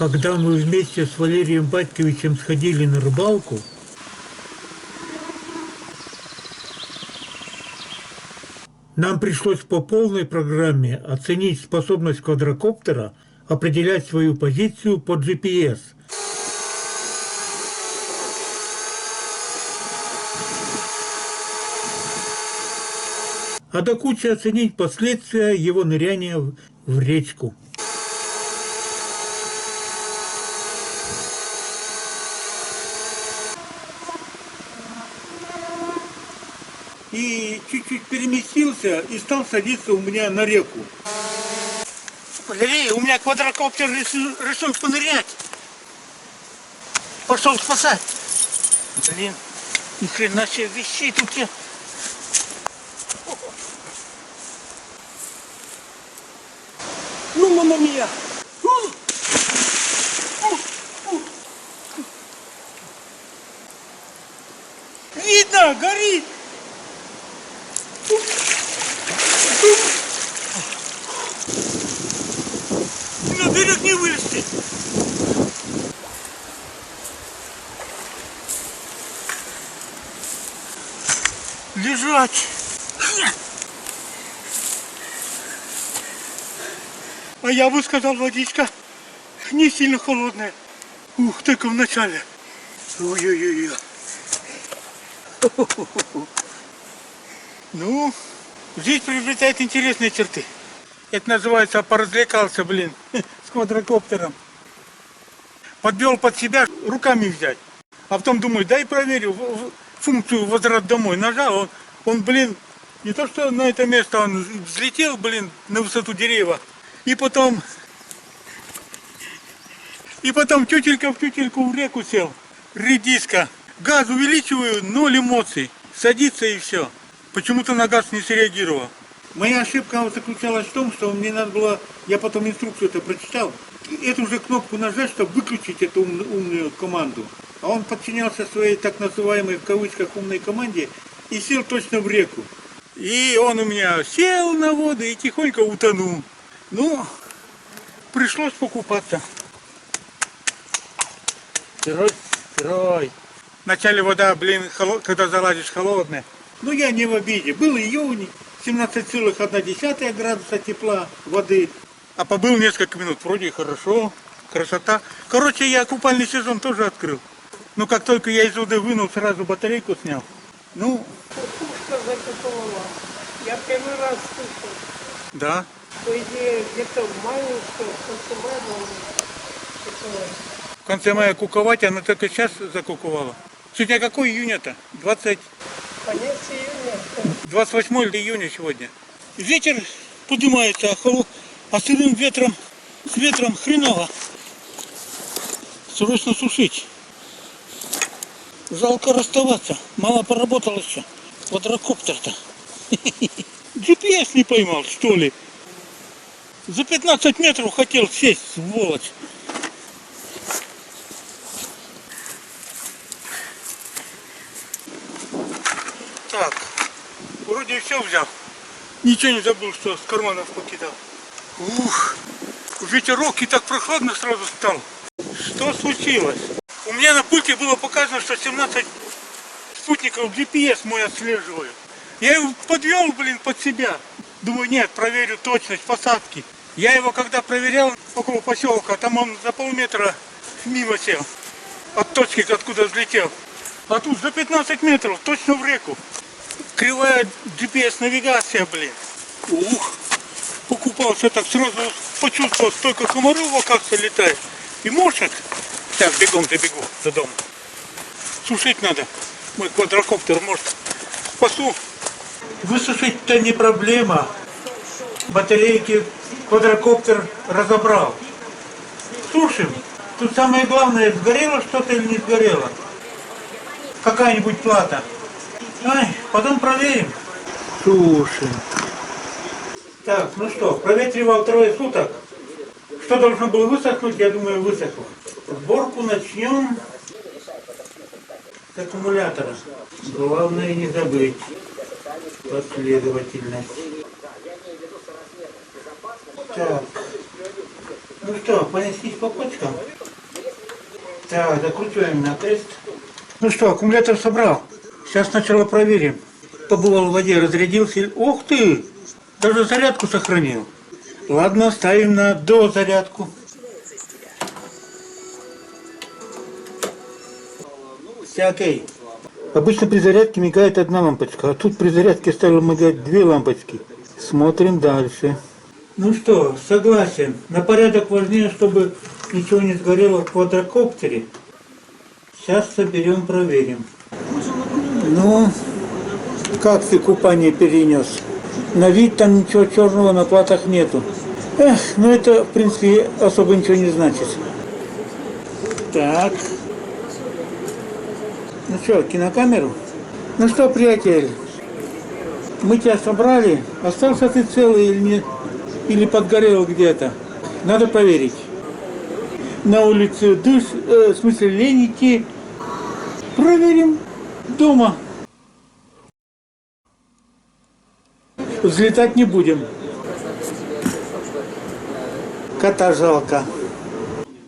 Когда мы вместе с Валерием Батьковичем сходили на рыбалку, нам пришлось по полной программе оценить способность квадрокоптера определять свою позицию по GPS. А до кучи оценить последствия его ныряния в речку. И чуть-чуть переместился и стал садиться у меня на реку. Валерий, у меня квадрокоптер решил понырять. Пошел спасать. Блин, ни хрена себе вещей тут я. Ну, мама мия. Видно, горит. На берег не вылезти. Лежать. А я бы сказал, водичка не сильно холодная. Ух, только в начале. Ой-ой-ой. Ну, жизнь приобретает интересные черты. Это называется поразвлекался, блин, с квадрокоптером. Подвел под себя, руками взять. А потом думаю, дай проверю функцию возврат домой. Нажал, он, блин, не то что на это место, он взлетел, блин, на высоту дерева. И потом тютелька в тютельку в реку сел. Редиска. Газ увеличиваю, 0 эмоций. Садится и все. Почему-то на газ не среагировал. Моя ошибка заключалась в том, что мне надо было, я потом инструкцию это прочитал, эту же кнопку нажать, чтобы выключить эту умную команду. А он подчинялся своей так называемой в кавычках умной команде и сел точно в реку. И он у меня сел на воду и тихонько утонул. Ну, пришлось покупаться. Сырой. Вначале вода, блин, когда залазишь, холодная. Но я не в обиде. Был июнь, 17,1 градуса тепла воды. А побыл несколько минут. Вроде хорошо, красота. Короче, я купальный сезон тоже открыл. Но как только я из воды вынул, сразу батарейку снял. Ну... Кукушка закуковала. Я первый раз слышал. Да. По идее, где-то в мае, что в конце мая должен куковать. В конце мая куковать, она только сейчас закуковала. Сегодня какой июня-то? 20... Конец июня. 28 июня сегодня. Ветер поднимается, а сырым ветром, с ветром хреново. Срочно сушить. Жалко расставаться. Мало поработал еще. Квадрокоптер-то. GPS не поймал, что ли? За 15 метров хотел сесть, сволочь. Так, вроде все взял. Ничего не забыл, что с карманов покидал. Ух, ветерок и так прохладно сразу стал. Что случилось? У меня на пульте было показано, что 17 спутников GPS мой отслеживают. Я его подвел, блин, под себя. Думаю, нет, проверю точность посадки. Я его когда проверял около поселка, там он за полметра мимо сел. От точки, откуда взлетел. А тут за 15 метров, точно в реку. Кривая GPS-навигация, блин. Ух, покупался так, сразу почувствовал, столько комаров вокруг летает. И мошек. Так, бегом добегу до дома. Сушить надо. Мой квадрокоптер, может, спасу. Высушить-то не проблема. Батарейки квадрокоптер разобрал. Сушим. Тут самое главное, сгорело что-то или не сгорело. Какая-нибудь плата. Ай, потом проверим. Сушим. Так, ну что, проветривал 3 суток. Что должно было высохнуть, я думаю, высохло. Сборку начнем с аккумулятора. Главное не забыть последовательность. Так, Ну что, понеслись по почкам? Так, закручиваем на крест. Ну что, аккумулятор собрал. Сейчас сначала проверим. Побывал в воде, разрядился. Ух ты! Даже зарядку сохранил. Ладно, ставим на дозарядку. Все окей. Обычно при зарядке мигает одна лампочка, а тут при зарядке стало мигать две лампочки. Смотрим дальше. Ну что, согласен. На порядок важнее, чтобы ничего не сгорело в квадрокоптере. Сейчас соберем, проверим. Ну, как ты купание перенес? На вид там ничего черного на платах нету. Эх, ну это, в принципе, особо ничего не значит. Так. Ну что, кинокамеру? Ну что, приятель, мы тебя собрали. Остался ты целый или нет? Или подгорел где-то? Надо проверить. На улице душ, в смысле лень идти. Проверим дома. Взлетать не будем. Кота жалко.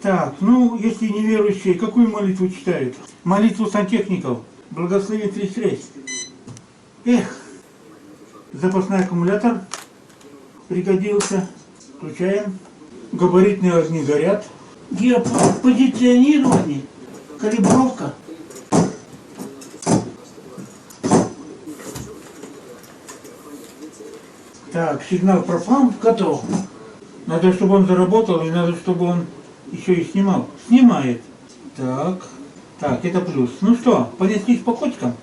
Так, ну, если неверующие, какую молитву читают? Молитву сантехников. Благослови 36. Эх, запасной аккумулятор пригодился. Включаем. Габаритные огни горят. Позиционирование. Калибровка. Так, сигнал пропал, готов. Надо, чтобы он заработал, и надо, чтобы он еще и снимал. Снимает. Так. Так, это плюс. Ну что, понеслись по кочкам?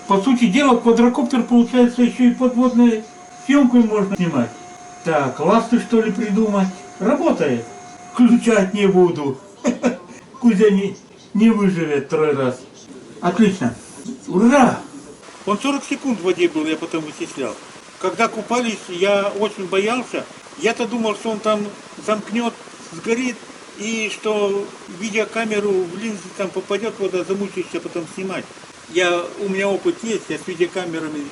По сути дела, квадрокоптер получается еще и подводную съемку можно снимать. Так, ласты что ли придумать? Работает. Включать не буду. Кузя не выживет второй раз. Отлично. Ура! Он 40 секунд в воде был, я потом вычислял. Когда купались, я очень боялся. Я-то думал, что он там замкнет, сгорит, и что видеокамеру в линзы там попадет вода, замучаешься потом снимать. У меня опыт есть, я с видеокамерами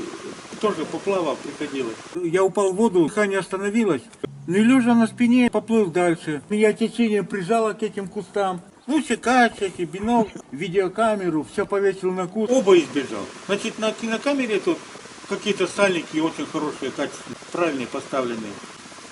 тоже поплавал, приходилось. Я упал в воду, дыхание остановилось. Ну и лежа на спине поплыл дальше. Меня течение прижало к этим кустам. Ну, секач, бинокль, видеокамеру, все повесил на куст. Оба избежал. Значит, на кинокамере тут какие-то сальники очень хорошие, качественные, правильные поставленные.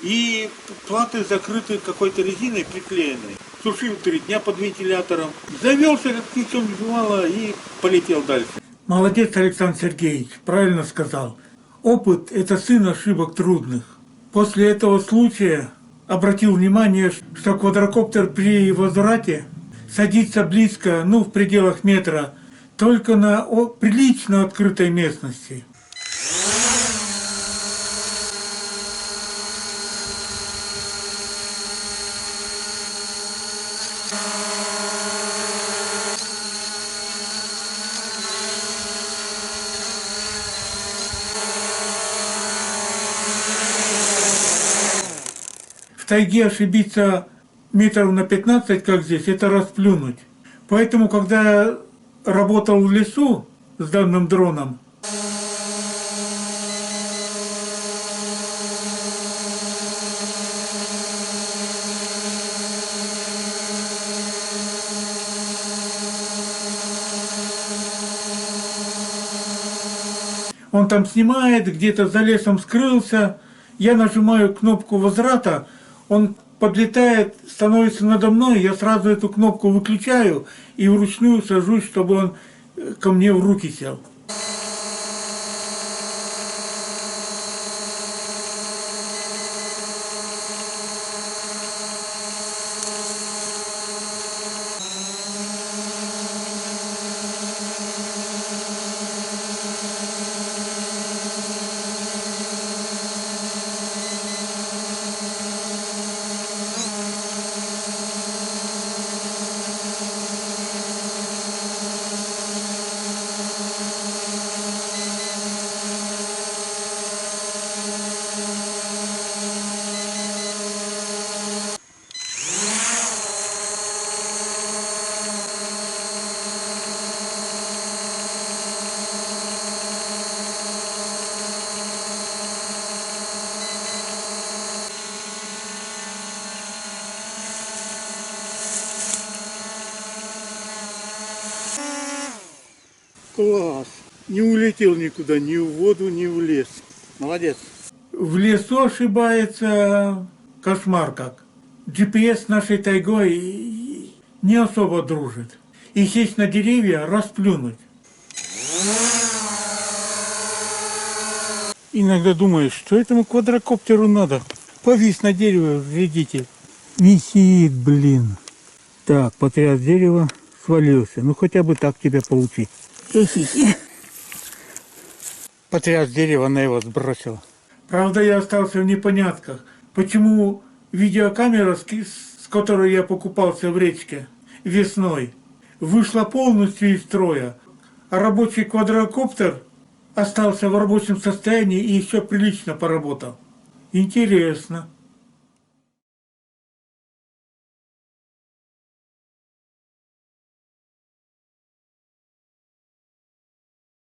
И платы закрыты какой-то резиной приклеенной. Сушил 3 дня под вентилятором. Завелся, как ни в чем не бывало, и полетел дальше. Молодец, Александр Сергеевич, правильно сказал. Опыт – это сын ошибок трудных. После этого случая обратил внимание, что квадрокоптер при возврате садится близко, в пределах метра, только на прилично открытой местности. В тайге ошибиться метров на 15, как здесь, это расплюнуть. Поэтому, когда я работал в лесу с данным дроном, он там снимает, где-то за лесом скрылся, я нажимаю кнопку возврата, он подлетает, становится надо мной, я сразу эту кнопку выключаю и вручную сажусь, чтобы он ко мне в руки сел. Класс. Не улетел никуда, ни в воду, ни в лес. Молодец. В лесу ошибается кошмар как. GPS с нашей тайгой не особо дружит. И сесть на деревья, расплюнуть. Иногда думаешь, что этому квадрокоптеру надо. Повис на дерево, вредитель. Висит, блин. Так, потряс дерево, свалился. Ну хотя бы так тебя получить. Потряс дерево, она его сбросила. Правда, я остался в непонятках. Почему видеокамера, с которой я покупался в речке весной, вышла полностью из строя, а рабочий квадрокоптер остался в рабочем состоянии и еще прилично поработал. Интересно.